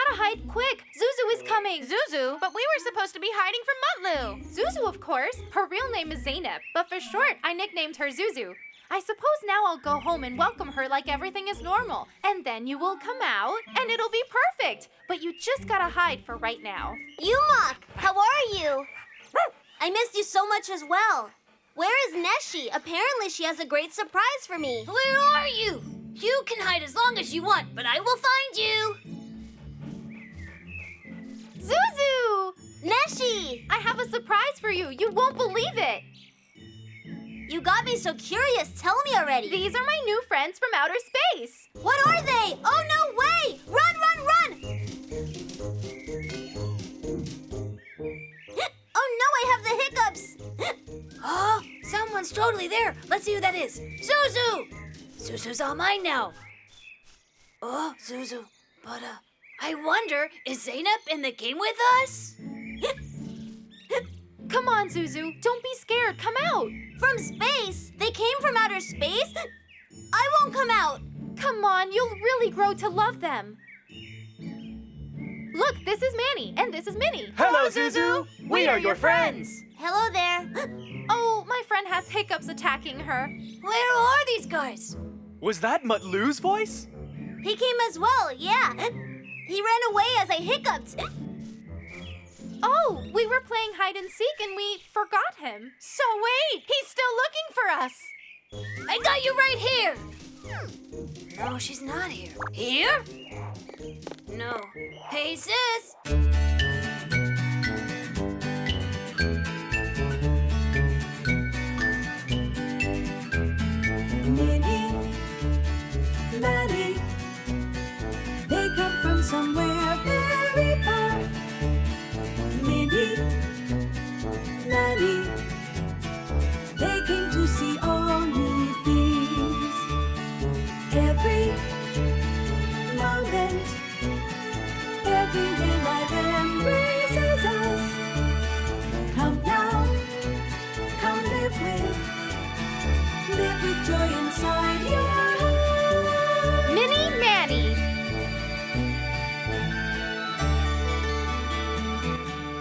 gotta hide quick. Zuzu is coming. Zuzu? But we were supposed to be hiding from Mutlu. Zuzu, of course. Her real name is Zainab, but for short, I nicknamed her Zuzu. I suppose now I'll go home and welcome her like everything is normal. And then you will come out, and it'll be perfect. But you just gotta hide for right now. Yumak, how are you? I missed you so much as well. Where is Neşe? Apparently she has a great surprise for me. Where are you? You can hide as long as you want, but I will find you. Zuzu! Neşe! I have a surprise for you. You won't believe it. You got me so curious. Tell me already. These are my new friends from outer space. What are they? Oh, no way! Run, run, run! Oh, no, I have the hiccups. Oh, someone's totally there. Let's see who that is. Zuzu! Zuzu's all mine now. Oh, Zuzu. But, I wonder, is Zainab in the game with us? Come on, Zuzu. Don't be scared. Come out. From space? They came from outer space? I won't come out. Come on, you'll really grow to love them. Look, this is Manny, and this is Minnie. Hello, Zuzu. We are your friends. Hello there. Oh, my friend has hiccups attacking her. Where are these guys? Was that Mutlu's voice? He came as well, yeah. He ran away as I hiccuped. Oh, we were playing hide and seek and we forgot him. So wait, he's still looking for us. I got you right here. No, she's not here. Here? No. Hey, sis. Minnie, Maddie, they come from somewhere very far. Minnie, Maddie, they came to see all new things. Every moment, everywhere life embraces us. Come now, come live with joy